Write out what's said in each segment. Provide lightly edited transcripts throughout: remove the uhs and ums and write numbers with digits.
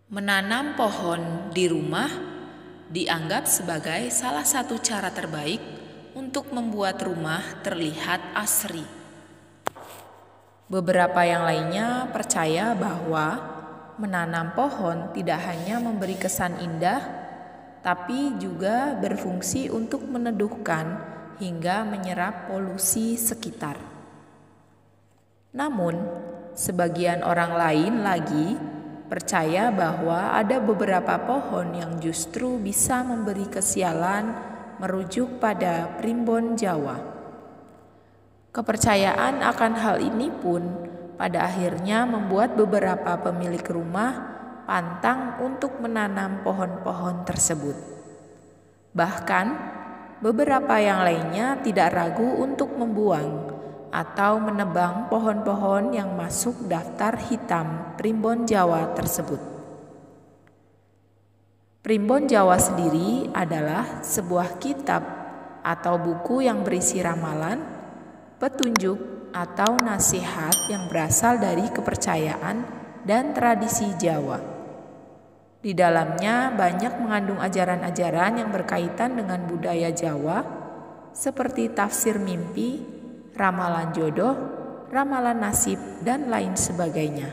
Menanam pohon di rumah dianggap sebagai salah satu cara terbaik untuk membuat rumah terlihat asri. Beberapa yang lainnya percaya bahwa menanam pohon tidak hanya memberi kesan indah, tapi juga berfungsi untuk meneduhkan hingga menyerap polusi sekitar. Namun, sebagian orang lain lagi percaya bahwa ada beberapa pohon yang justru bisa memberi kesialan, merujuk pada primbon Jawa. Kepercayaan akan hal ini pun pada akhirnya membuat beberapa pemilik rumah pantang untuk menanam pohon-pohon tersebut. Bahkan, beberapa yang lainnya tidak ragu untuk membuang atau menebang pohon-pohon yang masuk daftar hitam primbon Jawa tersebut. Primbon Jawa sendiri adalah sebuah kitab atau buku yang berisi ramalan, petunjuk, atau nasihat yang berasal dari kepercayaan dan tradisi Jawa. Di dalamnya banyak mengandung ajaran-ajaran yang berkaitan dengan budaya Jawa, seperti tafsir mimpi, ramalan jodoh, ramalan nasib, dan lain sebagainya.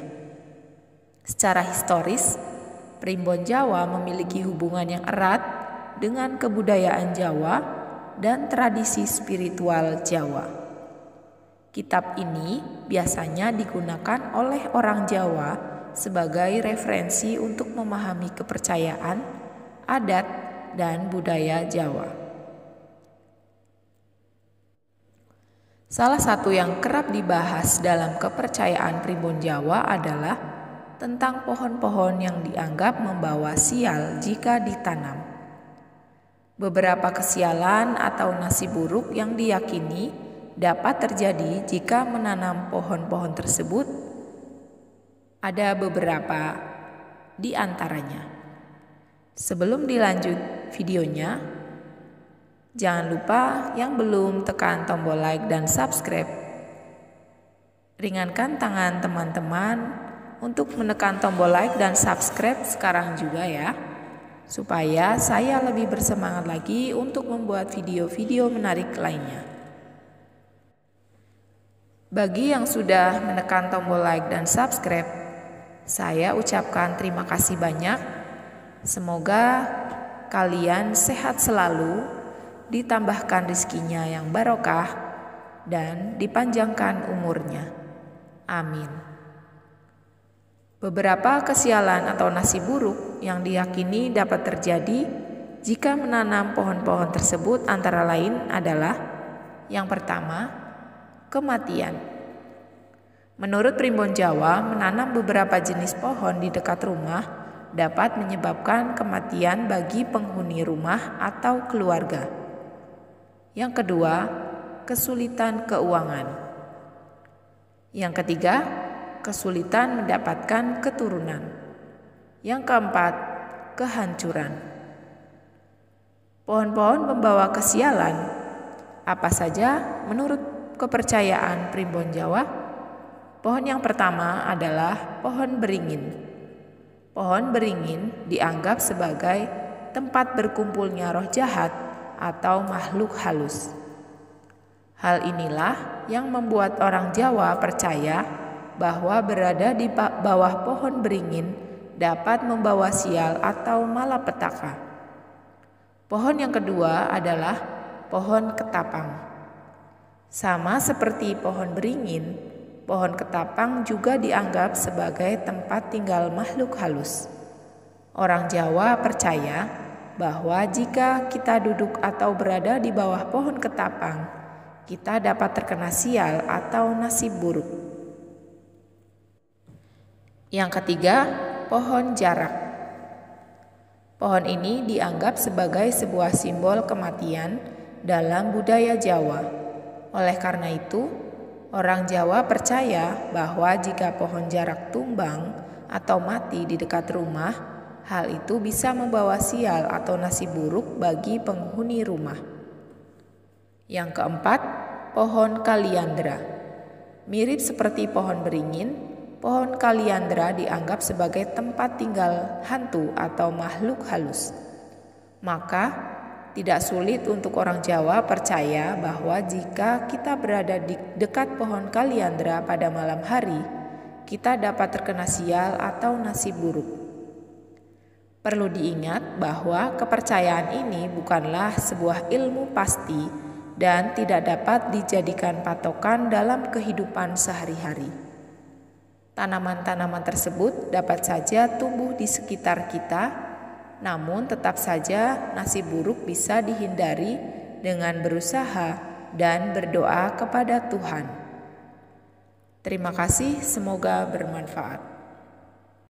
Secara historis, primbon Jawa memiliki hubungan yang erat dengan kebudayaan Jawa dan tradisi spiritual Jawa. Kitab ini biasanya digunakan oleh orang Jawa sebagai referensi untuk memahami kepercayaan, adat, dan budaya Jawa. Salah satu yang kerap dibahas dalam kepercayaan primbon Jawa adalah tentang pohon-pohon yang dianggap membawa sial jika ditanam. Beberapa kesialan atau nasib buruk yang diyakini dapat terjadi jika menanam pohon-pohon tersebut. Ada beberapa di antaranya. Sebelum dilanjut videonya, jangan lupa yang belum tekan tombol like dan subscribe, ringankan tangan teman-teman untuk menekan tombol like dan subscribe sekarang juga ya, supaya saya lebih bersemangat lagi untuk membuat video-video menarik lainnya. Bagi yang sudah menekan tombol like dan subscribe, saya ucapkan terima kasih banyak. Semoga kalian sehat selalu, ditambahkan rizkinya yang barokah, dan dipanjangkan umurnya. Amin. Beberapa kesialan atau nasib buruk yang diyakini dapat terjadi jika menanam pohon-pohon tersebut antara lain adalah: yang pertama, kematian. Menurut primbon Jawa, menanam beberapa jenis pohon di dekat rumah dapat menyebabkan kematian bagi penghuni rumah atau keluarga. Yang kedua, kesulitan keuangan. Yang ketiga, kesulitan mendapatkan keturunan. Yang keempat, kehancuran. Pohon-pohon pembawa kesialan apa saja menurut kepercayaan primbon Jawa? Pohon yang pertama adalah pohon beringin. Pohon beringin dianggap sebagai tempat berkumpulnya roh jahat atau makhluk halus. Hal inilah yang membuat orang Jawa percaya bahwa berada di bawah pohon beringin dapat membawa sial atau malapetaka. Pohon yang kedua adalah pohon ketapang. Sama seperti pohon beringin, pohon ketapang juga dianggap sebagai tempat tinggal makhluk halus. Orang Jawa percaya bahwa jika kita duduk atau berada di bawah pohon ketapang, kita dapat terkena sial atau nasib buruk. Yang ketiga, pohon jarak. Pohon ini dianggap sebagai sebuah simbol kematian dalam budaya Jawa. Oleh karena itu, orang Jawa percaya bahwa jika pohon jarak tumbang atau mati di dekat rumah, hal itu bisa membawa sial atau nasib buruk bagi penghuni rumah. Yang keempat, pohon kaliandra. Mirip seperti pohon beringin, pohon kaliandra dianggap sebagai tempat tinggal hantu atau makhluk halus. Maka, tidak sulit untuk orang Jawa percaya bahwa jika kita berada di dekat pohon kaliandra pada malam hari, kita dapat terkena sial atau nasib buruk. Perlu diingat bahwa kepercayaan ini bukanlah sebuah ilmu pasti dan tidak dapat dijadikan patokan dalam kehidupan sehari-hari. Tanaman-tanaman tersebut dapat saja tumbuh di sekitar kita, namun tetap saja nasib buruk bisa dihindari dengan berusaha dan berdoa kepada Tuhan. Terima kasih, semoga bermanfaat.